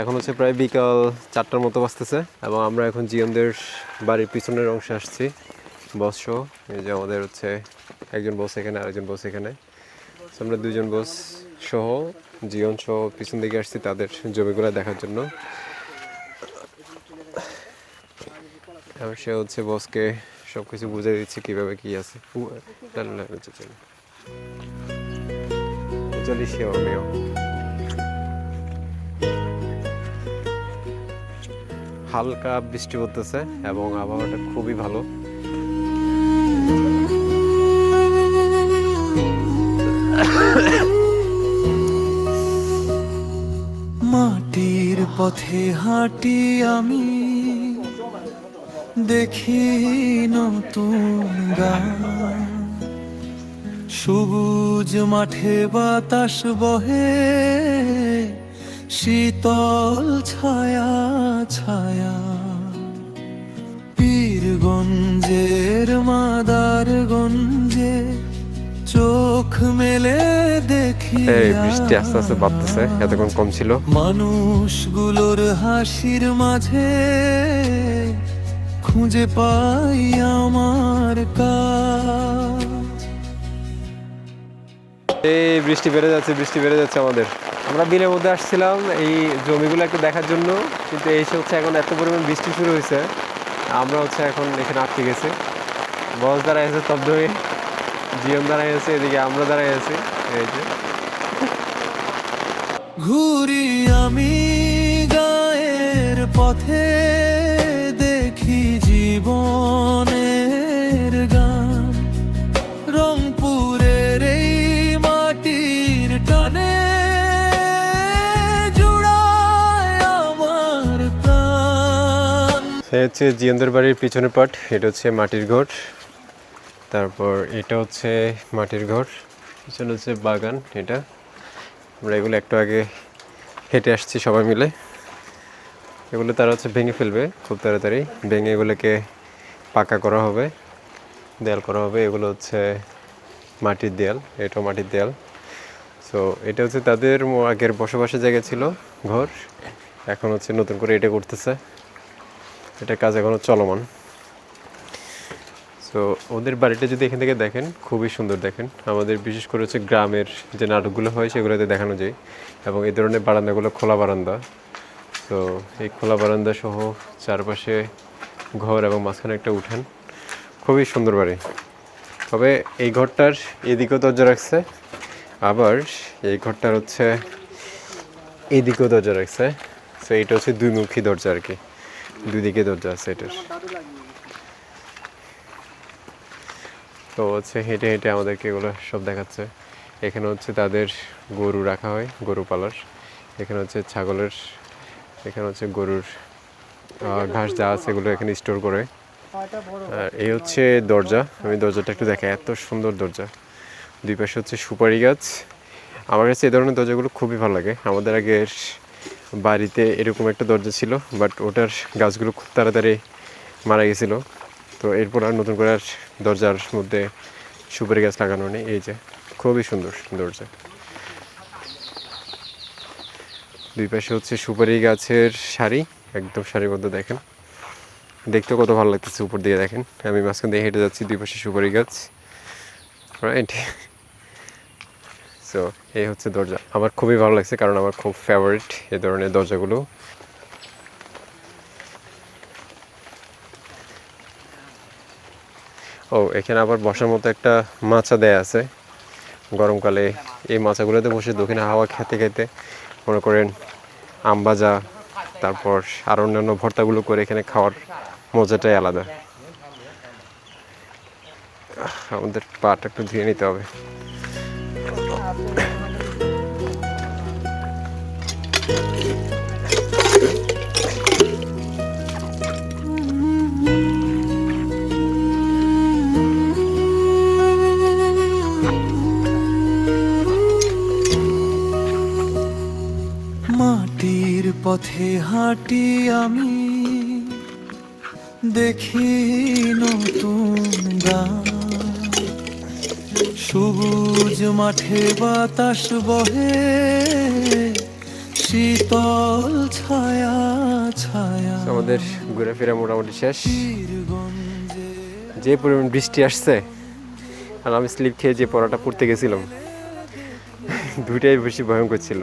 এখন হচ্ছে প্রায় বিকাল 4টার মতো বাজতেছে এবং আমরা এখন জিয়নদের বাড়ির পিছনের অংশে আসছি বস সহ। এই যে আমাদের হচ্ছে একজন বস এখানে, আরেকজন বস এখানে। আমরা দুজন বস সহ জিয়ন সহ পিছন দিকে আসছি তাদের জমিগুলো দেখার জন্য। সে হচ্ছে বসকে সবকিছু বুঝিয়ে দিচ্ছে কিভাবে কি আছে। হালকা বৃষ্টি পড়তেছে এবং আবহাওয়াটা খুবই ভালো। মাটির পথে হাঁটি আমি, দেখি নতুন গান। সবুজ মাঠে বাতাস বহে, শীতল ছায়া ছায়া। পীরগঞ্জের মাদার গঞ্জে চোখ মেলে দেখি এই বৃষ্টি আস্তে আস্তে বাড়তেছে, এতক্ষণ কম ছিল। মানুষগুলোর হাসির মাঝে খুঁজে পাই আমার কাজ। এই বৃষ্টি বেড়ে যাচ্ছে, বৃষ্টি বেড়ে যাচ্ছে আমাদের। আমরা বিলের মধ্যে আসছিলাম এই জমিগুলো একটু দেখার জন্য, কিন্তু এই হচ্ছে এখন এত পরিমাণ বৃষ্টি শুরু হয়েছে, আমরা হচ্ছে এখন এখানে আটকে গেছি। বস দাঁড়ায় আছে স্তব্ধ হয়ে, জিয়ন দাঁড়ায় আছে, এদিকে আমরা দাঁড়ায় আছি। এই যে ঘুরি আমি গায়ের পথে, দেখি জীবনের গান। রংপুরের এই মাটির টানে জুড়ায় আমার প্রাণ। সে হচ্ছে জিয়নদের বাড়ির পিছনের পাট, এটা হচ্ছে মাটির ঘর। তারপর এটা হচ্ছে মাটির ঘর, পিছনে হচ্ছে বাগান। এটা আমরা এগুলো একটু আগে হেঁটে আসছি সবাই মিলে। এগুলো তারা হচ্ছে ভেঙে ফেলবে খুব তাড়াতাড়ি, ভেঙে এগুলোকে পাকা করা হবে, দেয়াল করা হবে। এগুলো হচ্ছে মাটির দেয়াল, এটাও মাটির দেয়াল। সো এটা হচ্ছে তাদের আগের বসবাসের জায়গা ছিল, ঘর। এখন হচ্ছে নতুন করে এটা করতেছে, এটা কাজ এখনও চলমান। তো ওদের বাড়িটা যদি এখান থেকে দেখেন খুবই সুন্দর দেখেন। আমাদের বিশেষ করে হচ্ছে গ্রামের যে নাটকগুলো হয় সেগুলোতে দেখানো যায়, এবং এই ধরনের বারান্দাগুলো খোলা বারান্দা। তো এই খোলা বারান্দা সহ চারপাশে ঘর এবং মাঝখানে একটা উঠান, খুবই সুন্দর বাড়ি। তবে এই ঘরটার এদিকেও দরজা রাখছে, আবার এই ঘরটার হচ্ছে এদিকেও দরজা রাখছে। তো এটা হচ্ছে দুইমুখী দরজা আর কি, দুই দিকে দরজা আছে এটার। তো হচ্ছে হেঁটে হেঁটে আমাদেরকে এগুলো সব দেখাচ্ছে। এখানে হচ্ছে তাদের গরু রাখা হয়, গরু পালার। এখানে হচ্ছে ছাগলের, এখানে হচ্ছে গরুর ঘাস যা আছে এগুলো এখানে স্টোর করে। আর এই হচ্ছে দরজা, আমি দরজাটা একটু দেখাই, এত সুন্দর দরজা। দুই পাশে হচ্ছে সুপারি গাছ। আমার কাছে এই ধরনের দরজাগুলো খুবই ভালো লাগে। আমাদের আগের বাড়িতে এরকম একটা দরজা ছিল, বাট ওটার গাছগুলো খুব তাড়াতাড়ি মারা গেছিলো। তো এরপর আর নতুন করে আর দরজার মধ্যে সুপারি গাছ লাগানো নেই। এই যে খুবই সুন্দর দরজা, দুই পাশে হচ্ছে সুপারি গাছের সারি, একদম সারিবদ্ধ। দেখেন দেখতে কত ভালো লাগতেছে উপর দিয়ে। দেখেন আমি মাঝখান দিয়ে হেঁটে যাচ্ছি, দুই পাশে সুপারি গাছ, রাইট। সো এই হচ্ছে দরজা, আমার খুবই ভালো লাগছে, কারণ আমার খুব ফেভারিট এই ধরনের দরজাগুলো। ও এখানে আবার বসার মতো একটা মাচা দেয়া আছে। গরমকালে এই মাচাগুলোতে বসে দক্ষিণে হাওয়া খেতে খেতে মনে করেন আম ভাজা, তারপর আর অন্যান্য ভর্তাগুলো করে এখানে খাওয়ার মজাটাই আলাদা। আমাদের পাটা একটু ধুয়ে নিতে হবে। মাটির পথে হাঁটি আমি, দেখি নতুন গান। সবুজ মাঠে বাতাস বহে, শীতল ছায়া ছায়া তো আমাদের ঘোরাফেরা মোটামুটি শেষ। পীরগঞ্জে যে পরিমাণ বৃষ্টি আসছে আর আমি স্লিপ খেয়ে যে পড়াটা পড়তে গেছিলাম দুইটাই বেশি ভয়ঙ্কর ছিল।